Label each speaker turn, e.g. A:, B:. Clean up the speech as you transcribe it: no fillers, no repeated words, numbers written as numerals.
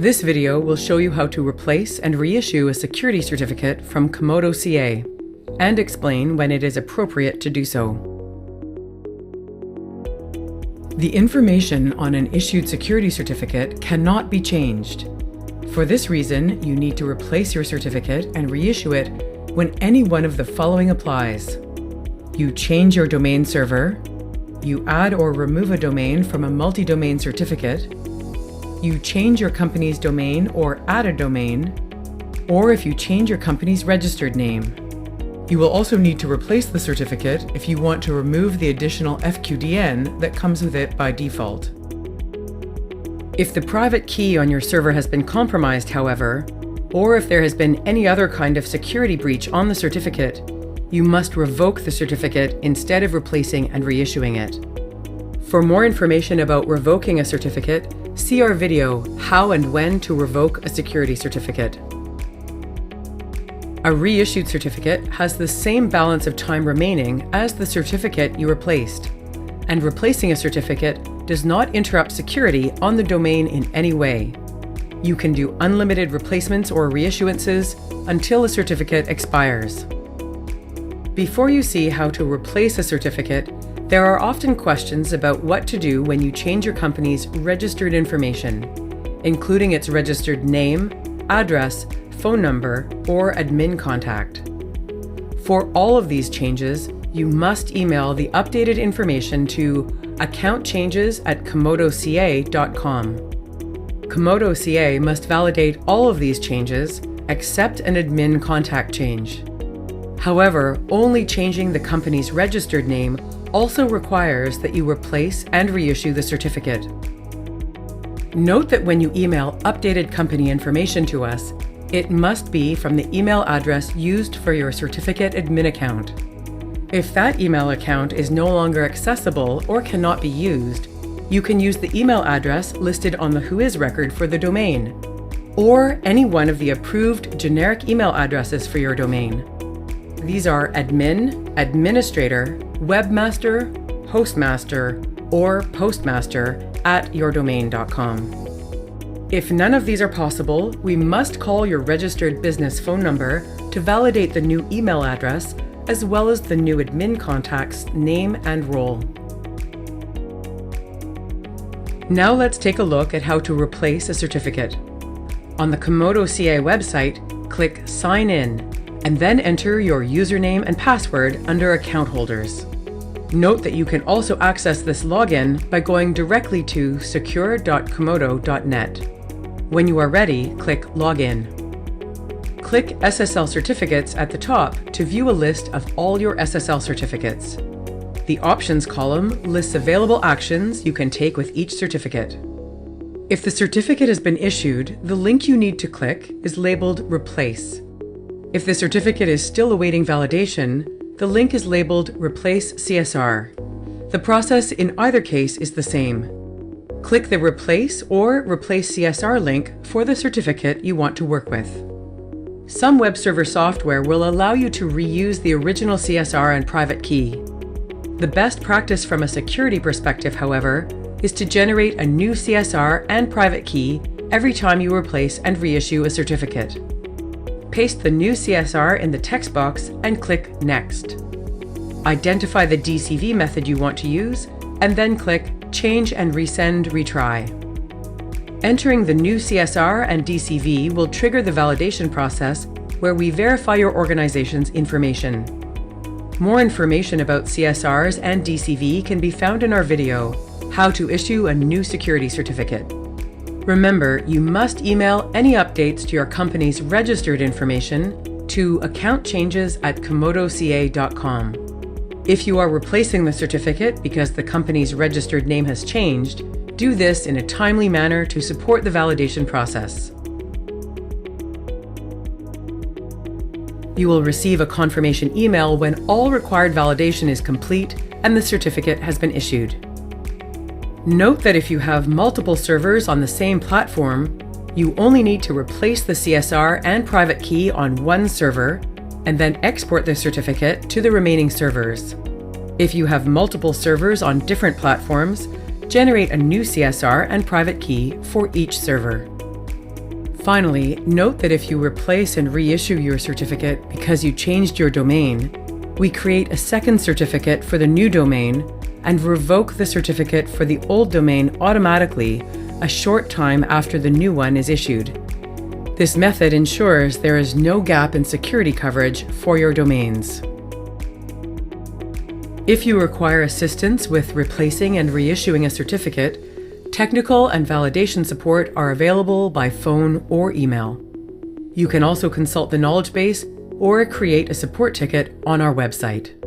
A: This video will show you how to replace and reissue a security certificate from Komodo CA and explain when it is appropriate to do so. The information on an issued security certificate cannot be changed. For this reason, you need to replace your certificate and reissue it when any one of the following applies. You change your domain server, you add or remove a domain from a multi-domain certificate, you change your company's domain or add a domain, or if you change your company's registered name. You will also need to replace the certificate if you want to remove the additional FQDN that comes with it by default. If the private key on your server has been compromised, however, or if there has been any other kind of security breach on the certificate, you must revoke the certificate instead of replacing and reissuing it. For more information about revoking a certificate, see our video, How and When to Revoke a Security Certificate. A reissued certificate has the same balance of time remaining as the certificate you replaced, and replacing a certificate does not interrupt security on the domain in any way. You can do unlimited replacements or reissuances until a certificate expires. Before you see how to replace a certificate, there are often questions about what to do when you change your company's registered information, including its registered name, address, phone number, or admin contact. For all of these changes, you must email the updated information to accountchanges@komodoca.com. Komodo CA must validate all of these changes except an admin contact change. However, only changing the company's registered name also requires that you replace and reissue the certificate. Note that when you email updated company information to us, it must be from the email address used for your certificate admin account. If that email account is no longer accessible or cannot be used, you can use the email address listed on the Whois record for the domain, or any one of the approved generic email addresses for your domain. These are admin, administrator, webmaster, hostmaster, or postmaster at yourdomain.com. If none of these are possible, we must call your registered business phone number to validate the new email address as well as the new admin contact's name and role. Now let's take a look at how to replace a certificate. On the Komodo CA website, click Sign In, and then enter your username and password under Account Holders. Note that you can also access this login by going directly to secure.komodo.net. When you are ready, click Login. Click SSL Certificates at the top to view a list of all your SSL certificates. The Options column lists available actions you can take with each certificate. If the certificate has been issued, the link you need to click is labeled Replace. If the certificate is still awaiting validation, the link is labeled Replace CSR. The process in either case is the same. Click the Replace or Replace CSR link for the certificate you want to work with. Some web server software will allow you to reuse the original CSR and private key. The best practice from a security perspective, however, is to generate a new CSR and private key every time you replace and reissue a certificate. Paste the new CSR in the text box and click Next. Identify the DCV method you want to use, and then click Change and Resend Retry. Entering the new CSR and DCV will trigger the validation process where we verify your organization's information. More information about CSRs and DCV can be found in our video, How to Issue a New Security Certificate. Remember, you must email any updates to your company's registered information to accountchanges@komodoca.com. If you are replacing the certificate because the company's registered name has changed, do this in a timely manner to support the validation process. You will receive a confirmation email when all required validation is complete and the certificate has been issued. Note that if you have multiple servers on the same platform, you only need to replace the CSR and private key on one server and then export the certificate to the remaining servers. If you have multiple servers on different platforms, generate a new CSR and private key for each server. Finally, note that if you replace and reissue your certificate because you changed your domain, we create a second certificate for the new domain and revoke the certificate for the old domain automatically a short time after the new one is issued. This method ensures there is no gap in security coverage for your domains. If you require assistance with replacing and reissuing a certificate, technical and validation support are available by phone or email. You can also consult the knowledge base or create a support ticket on our website.